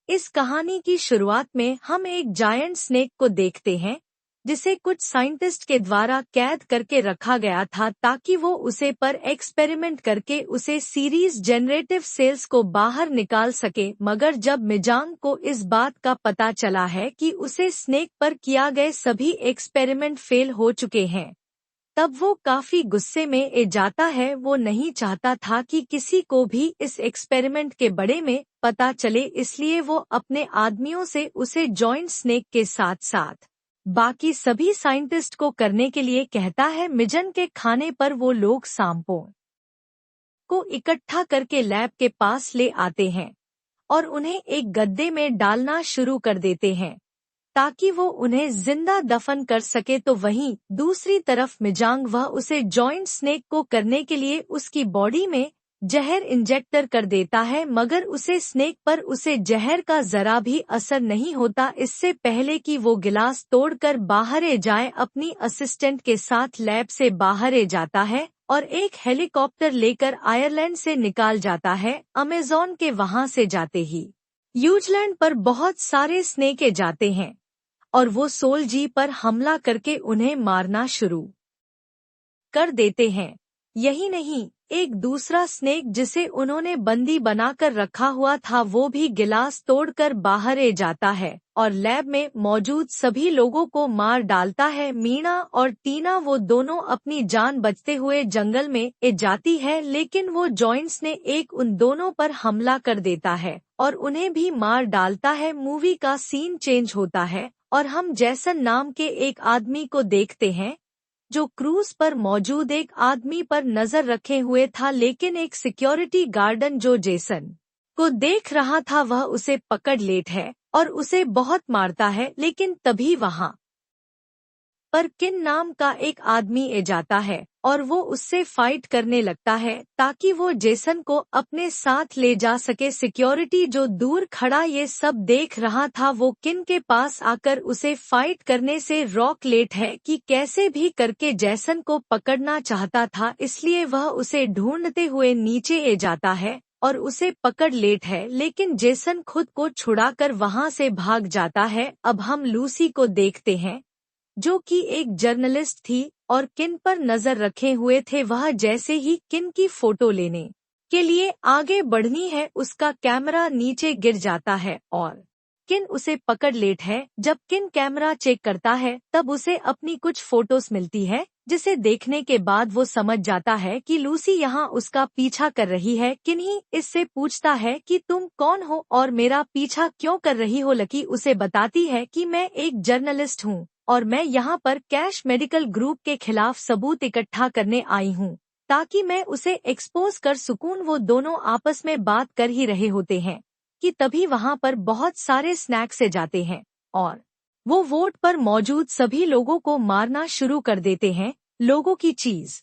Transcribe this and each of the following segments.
इस कहानी की शुरुआत में हम एक जायंट स्नेक को देखते हैं जिसे कुछ साइंटिस्ट के द्वारा कैद करके रखा गया था ताकि वो उसे पर एक्सपेरिमेंट करके उसे सीरीज जनरेटिव सेल्स को बाहर निकाल सके। मगर जब मिजांग को इस बात का पता चला है कि उसे स्नेक पर किया गए सभी एक्सपेरिमेंट फेल हो चुके हैं, तब वो काफी गुस्से में ए जाता है। वो नहीं चाहता था कि किसी को भी इस एक्सपेरिमेंट के बारे में पता चले, इसलिए वो अपने आदमियों से उसे जॉइंट स्नेक के साथ साथ बाकी सभी साइंटिस्ट को करने के लिए कहता है। मिजन के खाने पर वो लोग सांपों को इकट्ठा करके लैब के पास ले आते हैं और उन्हें एक गड्ढे में डालना शुरू कर देते हैं ताकि वो उन्हें जिंदा दफन कर सके। तो वहीं दूसरी तरफ मिजांग वह उसे जॉइंट स्नेक को करने के लिए उसकी बॉडी में जहर इंजेक्टर कर देता है, मगर उसे स्नेक पर उसे जहर का जरा भी असर नहीं होता। इससे पहले कि वो गिलास तोड़कर बाहर जाए, अपनी असिस्टेंट के साथ लैब से बाहर जाता है और एक हेलीकॉप्टर लेकर आयरलैंड से निकाल जाता है। अमेज़न के वहां से जाते ही न्यूजीलैंड पर बहुत सारे स्नेक जाते हैं और वो सोल जी पर हमला करके उन्हें मारना शुरू कर देते हैं। यही नहीं, एक दूसरा स्नेक जिसे उन्होंने बंदी बनाकर रखा हुआ था वो भी गिलास तोड़कर बाहर जाता है और लैब में मौजूद सभी लोगों को मार डालता है। मीना और टीना वो दोनों अपनी जान बचते हुए जंगल में जाती है, लेकिन वो जॉइंट्स ने एक उन दोनों पर हमला कर देता है और उन्हें भी मार डालता है। मूवी का सीन चेंज होता है और हम जैसन नाम के एक आदमी को देखते हैं जो क्रूज पर मौजूद एक आदमी पर नजर रखे हुए था, लेकिन एक सिक्योरिटी गार्डन जो जेसन को देख रहा था वह उसे पकड़ लेता है और उसे बहुत मारता है। लेकिन तभी वहां पर किन नाम का एक आदमी जाता है और वो उससे फाइट करने लगता है ताकि वो जेसन को अपने साथ ले जा सके। सिक्योरिटी जो दूर खड़ा ये सब देख रहा था वो किन के पास आकर उसे फाइट करने से रोक लेता है कि कैसे भी करके जेसन को पकड़ना चाहता था, इसलिए वह उसे ढूंढते हुए नीचे जाता है और उसे पकड़ लेता है। लेकिन जेसन खुद को छुड़ाकर वहां से भाग जाता है। अब हम लूसी को देखते हैं जो कि एक जर्नलिस्ट थी और किन पर नजर रखे हुए थे। वह जैसे ही किन की फोटो लेने के लिए आगे बढ़नी है उसका कैमरा नीचे गिर जाता है और किन उसे पकड़ लेता है। जब किन कैमरा चेक करता है तब उसे अपनी कुछ फोटोज मिलती है जिसे देखने के बाद वो समझ जाता है कि लूसी यहाँ उसका पीछा कर रही है। किन्हीं इससे पूछता है कि तुम कौन हो और मेरा पीछा क्यों कर रही हो। लकी उसे बताती है कि मैं एक जर्नलिस्ट हूँ और मैं यहाँ पर कैश मेडिकल ग्रुप के खिलाफ सबूत इकट्ठा करने आई हूँ ताकि मैं उसे एक्सपोज कर सकूं। वो दोनों आपस में बात कर ही रहे होते हैं कि तभी वहाँ पर बहुत सारे स्नैक्स से जाते हैं और वो वोट पर मौजूद सभी लोगों को मारना शुरू कर देते हैं। लोगों की चीज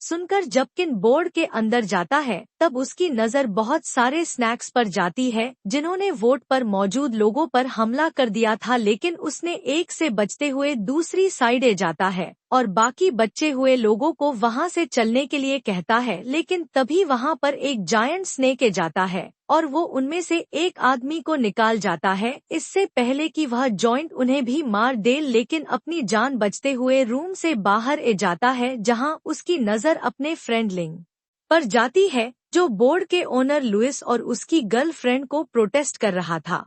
सुनकर जब किन बोर्ड के अंदर जाता है तब उसकी नजर बहुत सारे स्नैक्स पर जाती है जिन्होंने वोट पर मौजूद लोगों पर हमला कर दिया था, लेकिन उसने एक से बचते हुए दूसरी साइड जाता है और बाकी बचे हुए लोगों को वहां से चलने के लिए कहता है। लेकिन तभी वहां पर एक जायंट स्नेक जाता है और वो उनमें से एक आदमी को निकाल जाता है इससे पहले कि वह जॉइंट उन्हें भी मार दे। लेकिन अपनी जान बचते हुए रूम से बाहर जाता है जहां उसकी नजर अपने फ्रेंड लिंग पर जाती है जो बोर्ड के ओनर लुइस और उसकी गर्लफ्रेंड को प्रोटेस्ट कर रहा था।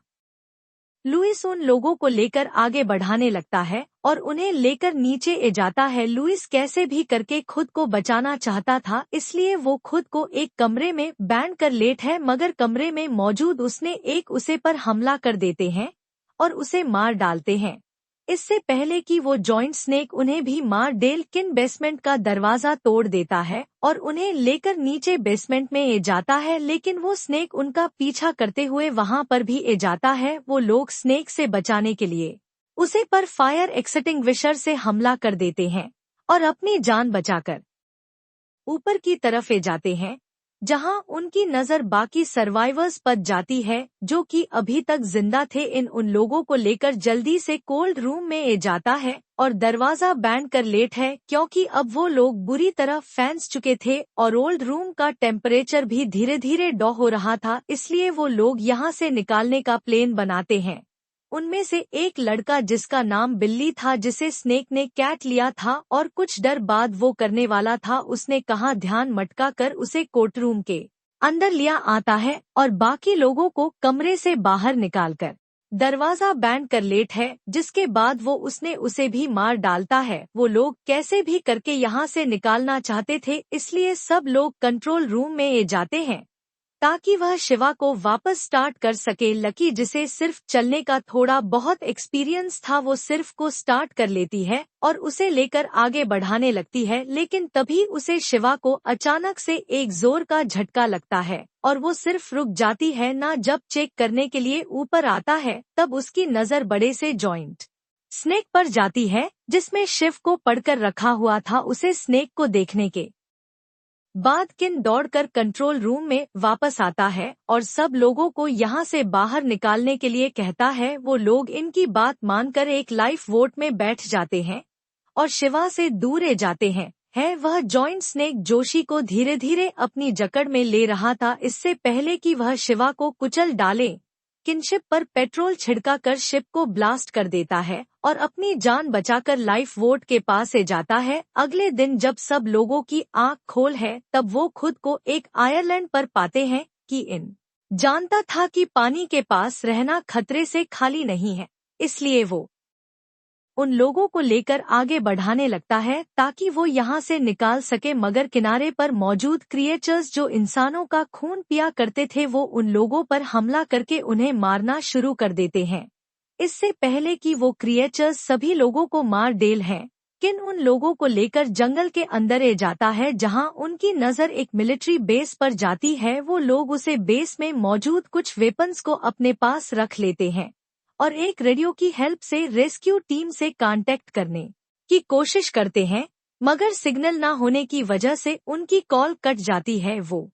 लुइस उन लोगों को लेकर आगे बढ़ाने लगता है और उन्हें लेकर नीचे जाता है। लुइस कैसे भी करके खुद को बचाना चाहता था, इसलिए वो खुद को एक कमरे में बैंड कर लेता है, मगर कमरे में मौजूद उसने एक उसे पर हमला कर देते हैं और उसे मार डालते हैं। इससे पहले कि वो जॉइंट स्नेक उन्हें भी मार डेल किन बेसमेंट का दरवाजा तोड़ देता है और उन्हें लेकर नीचे बेसमेंट में जाता है, लेकिन वो स्नेक उनका पीछा करते हुए वहां पर भी जाता है। वो लोग स्नेक से बचाने के लिए उसे पर फायर एक्सटिंग्विशर से हमला कर देते हैं और अपनी जान बचाकर ऊपर की तरफ जाते हैं जहां उनकी नजर बाकी सर्वाइवर्स पर जाती है जो कि अभी तक जिंदा थे। उन लोगों को लेकर जल्दी से कोल्ड रूम में ए जाता है और दरवाजा बैंड कर लेट है, क्योंकि अब वो लोग बुरी तरह फैंस चुके थे और ओल्ड रूम का टेम्परेचर भी धीरे धीरे डॉ हो रहा था। इसलिए वो लोग यहाँ से निकालने का प्लान बनाते हैं। उनमें से एक लड़का जिसका नाम बिल्ली था, जिसे स्नेक ने कैट लिया था और कुछ डर बाद वो करने वाला था, उसने कहा ध्यान मटका कर उसे कोर्टरूम के अंदर लिया आता है और बाकी लोगों को कमरे से बाहर निकालकर दरवाजा बैंड कर लेट है, जिसके बाद वो उसने उसे भी मार डालता है। वो लोग कैसे भी करके यहाँ से निकालना चाहते थे, इसलिए सब लोग कंट्रोल रूम में ए जाते हैं ताकि वह शिवा को वापस स्टार्ट कर सके। लकी, जिसे सिर्फ चलने का थोड़ा बहुत एक्सपीरियंस था, वो सिर्फ को स्टार्ट कर लेती है और उसे लेकर आगे बढ़ाने लगती है, लेकिन तभी उसे शिवा को अचानक से एक जोर का झटका लगता है और वो सिर्फ रुक जाती है ना। जब चेक करने के लिए ऊपर आता है तब उसकी नजर बड़े से जॉइंट स्नेक पर जाती है जिसमें शिव को पड़कर रखा हुआ था। उसे स्नेक को देखने के बाद किन दौड़कर कंट्रोल रूम में वापस आता है और सब लोगों को यहाँ से बाहर निकालने के लिए कहता है। वो लोग इनकी बात मानकर एक लाइफ वोट में बैठ जाते हैं और शिवा से दूर ए जाते हैं। वह जॉइंट स्नेक जोशी को धीरे धीरे अपनी जकड़ में ले रहा था, इससे पहले कि वह शिवा को कुचल डाले। किनशिप पर पेट्रोल छिड़का कर शिप को ब्लास्ट कर देता है और अपनी जान बचाकर लाइफ वोट के पास से जाता है। अगले दिन जब सब लोगों की आंख खोल है तब वो खुद को एक आयरलैंड पर पाते हैं कि इन जानता था कि पानी के पास रहना खतरे से खाली नहीं है, इसलिए वो उन लोगों को लेकर आगे बढ़ाने लगता है ताकि वो यहाँ से निकाल सके। मगर किनारे पर मौजूद क्रिएचर्स जो इंसानों का खून पिया करते थे, वो उन लोगों पर हमला करके उन्हें मारना शुरू कर देते हैं। इससे पहले कि वो क्रिएचर्स सभी लोगों को मार डेल हैं, किन उन लोगों को लेकर जंगल के अंदर ए जाता है, जहां उनकी नजर एक मिलिट्री बेस पर जाती है। वो लोग उसे बेस में मौजूद कुछ वेपन्स को अपने पास रख लेते हैं और एक रेडियो की हेल्प से रेस्क्यू टीम से कांटेक्ट करने की कोशिश करते हैं, मगर सिग्नल न होने की वजह से उनकी कॉल कट जाती है। वो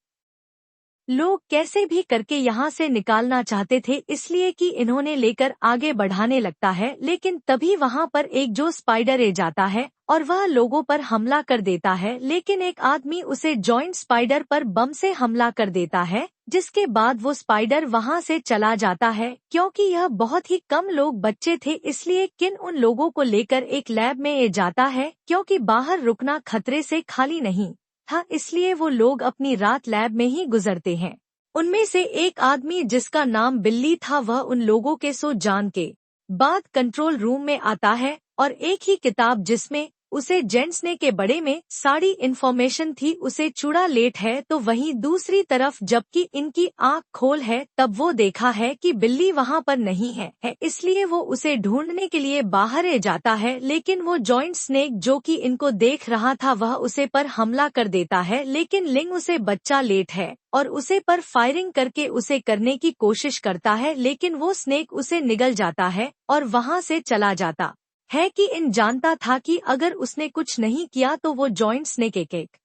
लोग कैसे भी करके यहाँ से निकालना चाहते थे, इसलिए कि इन्होंने लेकर आगे बढ़ाने लगता है, लेकिन तभी वहाँ पर एक जो स्पाइडर ए जाता है और वह लोगों पर हमला कर देता है। लेकिन एक आदमी उसे जॉइंट स्पाइडर पर बम से हमला कर देता है, जिसके बाद वो स्पाइडर वहाँ से चला जाता है। क्योंकि यह बहुत ही कम लोग बच्चे थे, इसलिए किन उन लोगों को लेकर एक लैब में ए जाता है, क्योंकि बाहर रुकना खतरे से खाली नहीं था, इसलिए वो लोग अपनी रात लैब में ही गुजरते हैं। उनमें से एक आदमी जिसका नाम बिल्ली था, वह उन लोगों के सो जान के बाद कंट्रोल रूम में आता है और एक ही किताब जिसमें उसे जेंट्स ने के बड़े में सारी इन्फॉर्मेशन थी, उसे चुरा लेट है। तो वहीं दूसरी तरफ जबकि इनकी आंख खोल है तब वो देखा है कि बिल्ली वहां पर नहीं है, इसलिए वो उसे ढूंढने के लिए बाहर ए जाता है। लेकिन वो जॉइंट स्नेक जो कि इनको देख रहा था, वह उसे पर हमला कर देता है, लेकिन लिंग उसे बच्चा लेट है और उसे पर फायरिंग करके उसे करने की कोशिश करता है, लेकिन वो स्नेक उसे निगल जाता है और वहां से चला जाता है कि इन जानता था कि अगर उसने कुछ नहीं किया तो वो जॉइंट स्नेक एक एक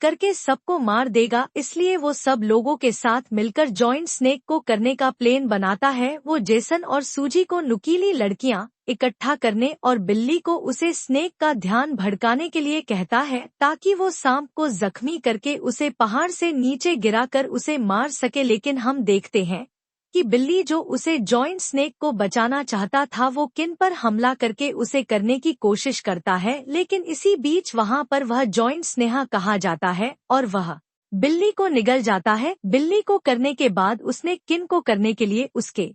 करके सबको मार देगा, इसलिए वो सब लोगों के साथ मिलकर जॉइंट स्नेक को करने का प्लान बनाता है। वो जेसन और सूजी को नुकीली लड़कियां इकट्ठा करने और बिल्ली को उसे स्नेक का ध्यान भड़काने के लिए कहता है ताकि वो सांप को जख्मी करके उसे पहाड़ से नीचे गिराकर उसे मार सके। लेकिन हम देखते हैं कि बिल्ली जो उसे जॉइंट स्नेक को बचाना चाहता था, वो किन पर हमला करके उसे करने की कोशिश करता है। लेकिन इसी बीच वहां पर वह जॉइंट स्नेहा कहा जाता है और वह बिल्ली को निगल जाता है। बिल्ली को करने के बाद उसने किन को करने के लिए उसके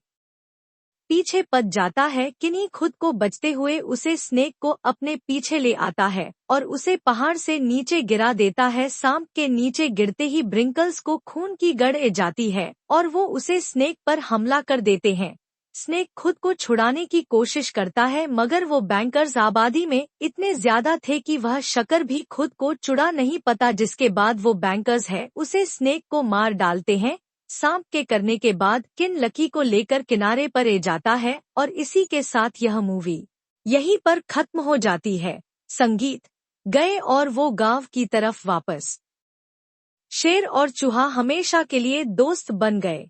पीछे पद जाता है। किन्हीं खुद को बचते हुए उसे स्नेक को अपने पीछे ले आता है और उसे पहाड़ से नीचे गिरा देता है। सांप के नीचे गिरते ही ब्रिंकल्स को खून की गड़ ए जाती है और वो उसे स्नेक पर हमला कर देते हैं। स्नेक खुद को छुड़ाने की कोशिश करता है, मगर वो बैंकर्स आबादी में इतने ज्यादा थे कि वह शक्कर भी खुद को छुड़ा नहीं पाता, जिसके बाद वो बैंकर्स उसे स्नेक को मार डालते हैं। सांप के करने के बाद किन लकी को लेकर किनारे पर ए जाता है और इसी के साथ यह मूवी यहीं पर खत्म हो जाती है। संगीत गए और वो गांव की तरफ वापस शेर और चूहा हमेशा के लिए दोस्त बन गए।